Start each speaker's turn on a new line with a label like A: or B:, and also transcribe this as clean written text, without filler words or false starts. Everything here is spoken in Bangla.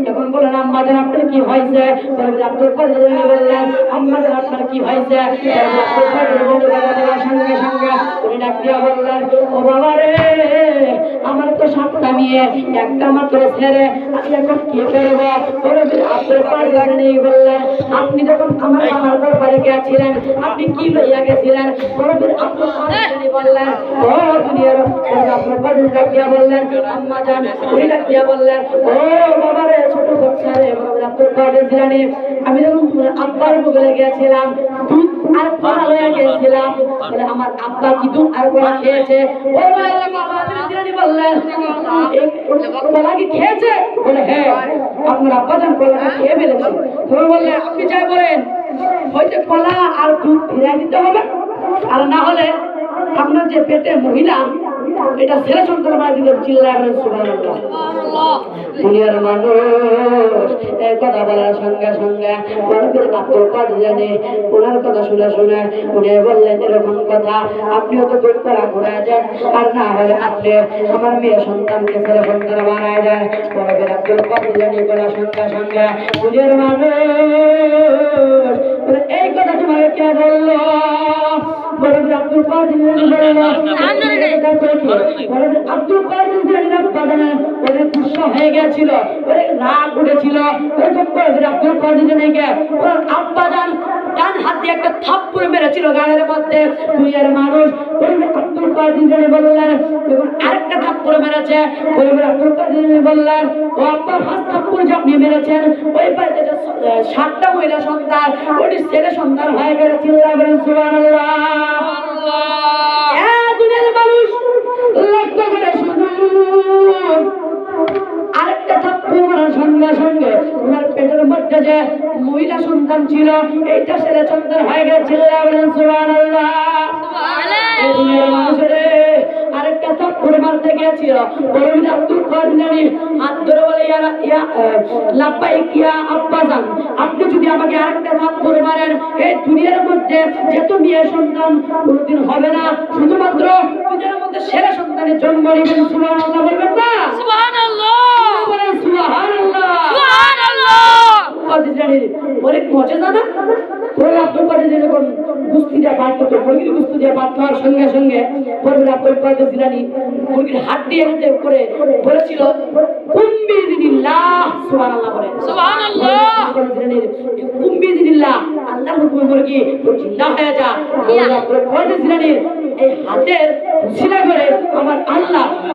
A: যখন বললেন আম্মা জান আপনার কি হয়েছে, আব্দুল কাদের জিলানী বললেন আম্মা জান আপনার কি হয়েছে, সঙ্গে সঙ্গে উনি ডাক দিয়া বললেন ও বাবা রে, আমার তো 7টা মেয়ে, একটা মাত্র ছেলে, আমি এখন কি করবো? আব্দুল কাদের জিলানী বললেন আপনি যখন আমার দরবারে গিয়েছিলেন আপনি কি লইয়া গেছিলেন? আব্দুল কাদের জিলানী বললেন ও দুনিয়ার আব্দুল কাদের ডাক দিয়া বললেন আম্মা জান, উনি ডাক দিয়া বললেন ও বাবা রে, ছোট বাচ্চা রে, আব্দুল কাদের জিলানী আমি যখন আব্বার বলে গিয়েছিলাম দুধ আর কলা লইয়া গিয়েছিলাম, বলে আমার আব্বা কি দুধ আর কলা খেয়েছে? ও কাদের জিলানী বললেন কলা কি খেয়েছে? বলে হ্যাঁ, আপনার আব্বা জান কলাটা খেয়ে ফেলেছে। তুমি বললেন আপনি চাই বলেন হয়তো কলা আর দুধ ফিরিয়ে দিতে হবে, আর না হলে আপনার যে পেটে মহিলা এটা ছেলে সন্তান মারা দিতে। চিল্লায় বলেন সুবহানাল্লাহ। দুনিয়ার মানুষ এই কথা বলার সঙ্গে সঙ্গে আব্দুল কাদের জিলানী ওনার কথা শুনে শুনে উনি বললেন এরকম কথা আপনিও তো দুধ কলা ঘুরে যান, আর না হলে আপনি আমার মেয়ে সন্তানকে ছেলে সন্তান বানায় দেন। বলবেন আব্দুল কাদের জিলানী বলার সঙ্গে সঙ্গে দুনিয়ার মানুষ এই কথা তোমাকে কে বললো? আব্দুল কাদের জিলানী আব্দুল কাদের জিলানী ওদের গুসা হয়ে গেছিল, রাগ উঠেছিল। আব্দুল কাদের জিলানীকে আব্বা জান ডান হাত দিয়ে একটা থাপ্পড় মেরেছিল গালের মধ্যে। দুনিয়ার মানুষ আব্দুল কাদের জিলানী বললেন আরেকটা থাপ্পড় মেরেছে। আব্দুল কাদের জিলানী বললেন ও আব্বা 5 থাপ্পড় যে আপনি মেরেছেন ওই বাড়িতে 7টা মহিলা সন্তান, ওটি ছেলে সন্তান হয়ে গেছে। চিল্লায় বলেন সুবহানাল্লাহ। দুনিয়ার মানুষ লক্ষ্য করে শুনুন, আরেকটা থাপ্পড় মারার সঙ্গে সঙ্গে ওনার পেটের মধ্যে যে মহিলা সন্তান ছিল এইটা ছেলে সন্তান হয়ে গেছে। চিল্লায় বলেন সুবহানাল্লাহ। দুনিয়ার মানুষের আরেকটা থাপ্পড় মারতে গিয়েছিল, বলবেন আব্দুল কাদের জিলানী হাত ধরে বলে লাব্বাইক ইয়া আব্বা জান, আপনি যদি আমাকে আরেকটা থাপ্পড় মারেন এই দুনিয়ার মধ্যে যত মেয়ে সন্তান কোনোদিন হবে না, শুধুমাত্র দুনিয়ার মধ্যে ছেলে সন্তানের জন্ম নেবেন। সুবহানাল্লাহ বলবেন না? সুবহানাল্লাহ বলেন সুবহানাল্লাহ। সুবহানাল্লাহ। কাদের জিলানীর অনেক মজা জানা। আব্দুল কাদের জিলানী যখন কুস্তিটা পাঠ করতো, মুরগির কুস্তি দিয়ে পাঠ হওয়ার সঙ্গে সঙ্গে আব্দুল কাদের জিলানী মুরগির হাড্ডি এনে করে বলেছিল কুম্বিদিনিল্লাহ। সুবহানাল্লাহ বলেন সুবহানাল্লাহ। কুম্বিদিনিল্লাহ আল্লাহর হুকুমে মুরগি জিন্দা হয়ে যা। আব্দুল কাদের জিলানীর এই হাতের শিলা করে আমার আল্লাহ